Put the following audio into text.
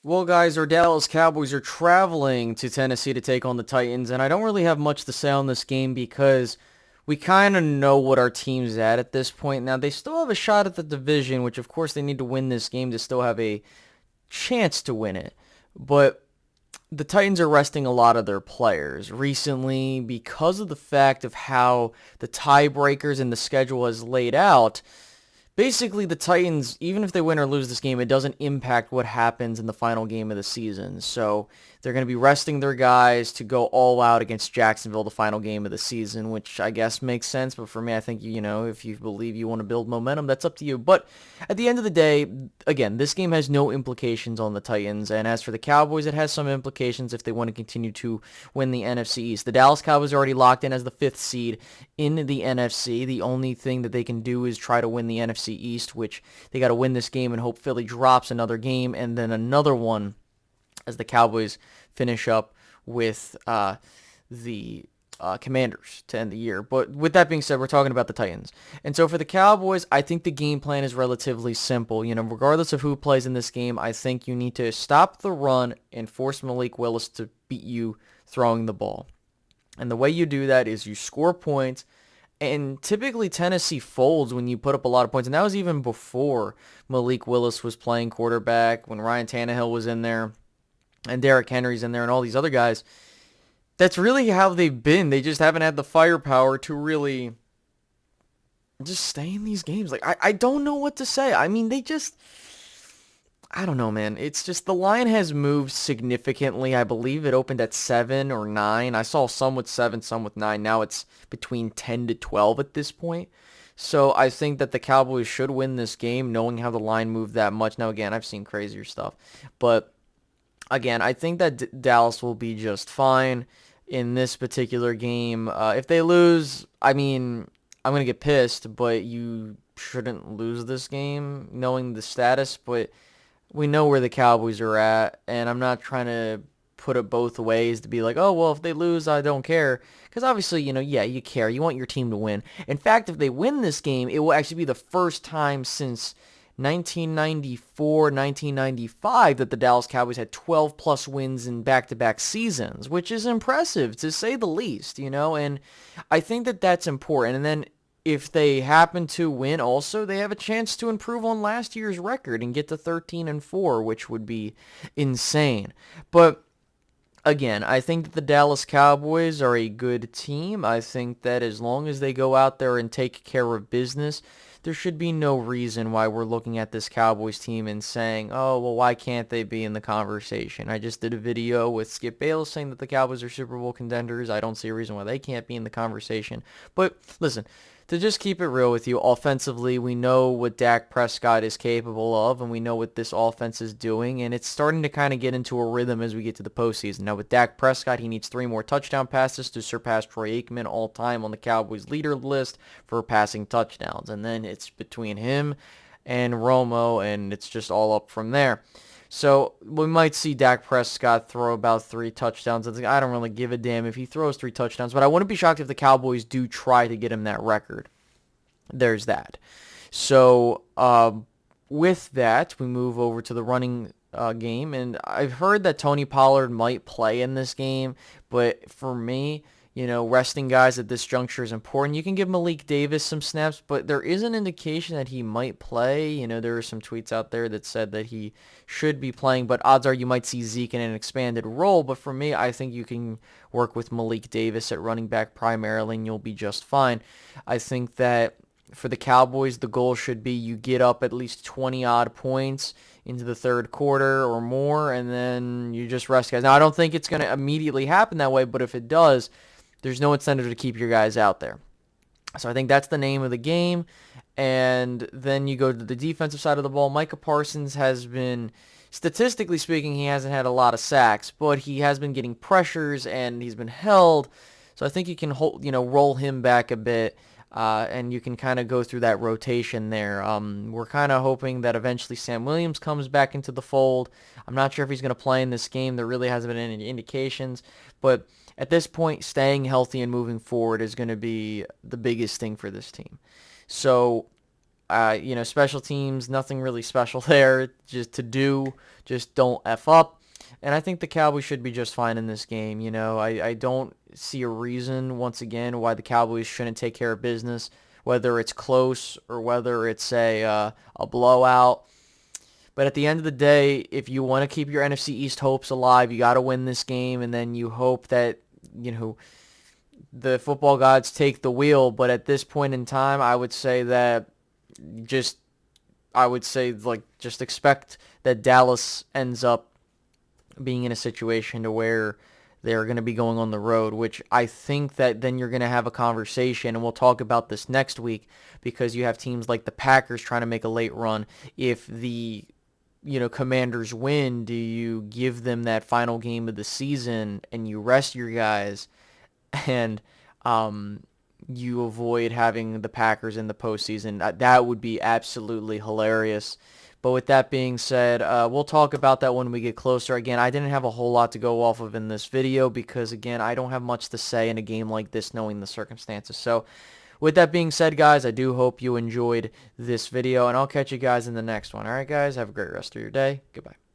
Well, guys, our Dallas Cowboys are traveling to Tennessee to take on the Titans, and I don't really have much to say on this game because we kind of know what our team's at this point. Now, they still have a shot at the division, which of course they need to win this game to still have a chance to win it. But the Titans are resting a lot of their players recently because of the fact of how the tiebreakers and the schedule is laid out. Basically, the Titans, even if they win or lose this game, it doesn't impact what happens in the final game of the season. So they're going to be resting their guys to go all out against Jacksonville, the final game of the season, which I guess makes sense. But for me, I think, if you believe you want to build momentum, that's up to you. But at the end of the day, again, this game has no implications on the Titans. And as for the Cowboys, it has some implications if they want to continue to win the NFC East. The Dallas Cowboys are already locked in as the fifth seed in the NFC. The only thing that they can do is try to win the NFC East, which they got to win this game and hope Philly drops another game and then another one as the Cowboys finish up with the Commanders to end the year. But with that being said, we're talking about the Titans. And so for the Cowboys, I think the game plan is relatively simple. Regardless of who plays in this game, I think you need to stop the run and force Malik Willis to beat you throwing the ball. And the way you do that is you score points, and typically Tennessee folds when you put up a lot of points. And that was even before Malik Willis was playing quarterback, when Ryan Tannehill was in there, and Derrick Henry's in there, and all these other guys. That's really how they've been. They just haven't had the firepower to really just stay in these games. I don't know what to say. I mean, I don't know, man. It's just the line has moved significantly. I believe it opened at 7 or 9. I saw some with 7, some with 9. Now it's between 10 to 12 at this point. So I think that the Cowboys should win this game knowing how the line moved that much. Now, again, I've seen crazier stuff. But, again, I think that Dallas will be just fine in this particular game. If they lose, I mean, I'm going to get pissed, but you shouldn't lose this game knowing the status. But we know where the Cowboys are at, and I'm not trying to put it both ways to be like, oh, well, if they lose, I don't care. Because obviously, yeah, you care. You want your team to win. In fact, if they win this game, it will actually be the first time since 1994, 1995 that the Dallas Cowboys had 12-plus wins in back-to-back seasons, which is impressive, to say the least, and I think that that's important. And then if they happen to win also, they have a chance to improve on last year's record and get to 13-4, which would be insane. But again, I think that the Dallas Cowboys are a good team. I think that as long as they go out there and take care of business, there should be no reason why we're looking at this Cowboys team and saying, oh, well, why can't they be in the conversation? I just did a video with Skip Bayless saying that the Cowboys are Super Bowl contenders. I don't see a reason why they can't be in the conversation. But listen, to just keep it real with you, offensively, we know what Dak Prescott is capable of, and we know what this offense is doing, and it's starting to kind of get into a rhythm as we get to the postseason. Now, with Dak Prescott, he needs 3 more touchdown passes to surpass Troy Aikman all-time on the Cowboys leader list for passing touchdowns, and then it's between him and Romo, and it's just all up from there. So we might see Dak Prescott throw about 3 touchdowns. I don't really give a damn if he throws 3 touchdowns, but I wouldn't be shocked if the Cowboys do try to get him that record. There's that. So with that, we move over to the running game, and I've heard that Tony Pollard might play in this game, but for me, resting guys at this juncture is important. You can give Malik Davis some snaps, but there is an indication that he might play. There are some tweets out there that said that he should be playing, but odds are you might see Zeke in an expanded role. But for me, I think you can work with Malik Davis at running back primarily, and you'll be just fine. I think that for the Cowboys, the goal should be you get up at least 20-odd points into the third quarter or more, and then you just rest guys. Now, I don't think it's going to immediately happen that way, but if it does, there's no incentive to keep your guys out there. So I think that's the name of the game. And then you go to the defensive side of the ball. Micah Parsons has been, statistically speaking, he hasn't had a lot of sacks, but he has been getting pressures and he's been held. So I think you can roll him back a bit. And you can kind of go through that rotation there. We're kind of hoping that eventually Sam Williams comes back into the fold. I'm not sure if he's going to play in this game. There really hasn't been any indications. But at this point, staying healthy and moving forward is going to be the biggest thing for this team. So Special teams, nothing really special there. Just don't F up. And I think the Cowboys should be just fine in this game. I don't see a reason, once again, why the Cowboys shouldn't take care of business, whether it's close or whether it's a blowout. But at the end of the day, if you want to keep your NFC East hopes alive, you got to win this game, and then you hope that, the football gods take the wheel. But at this point in time, I would say just expect that Dallas ends up being in a situation to where they're going to be going on the road, which I think that then you're going to have a conversation, and we'll talk about this next week, because you have teams like the Packers trying to make a late run. If the Commanders win, do you give them that final game of the season and you rest your guys, and you avoid having the Packers in the postseason? That would be absolutely hilarious. But with that being said, we'll talk about that when we get closer. Again, I didn't have a whole lot to go off of in this video because, again, I don't have much to say in a game like this knowing the circumstances. So with that being said, guys, I do hope you enjoyed this video, and I'll catch you guys in the next one. All right, guys, have a great rest of your day. Goodbye.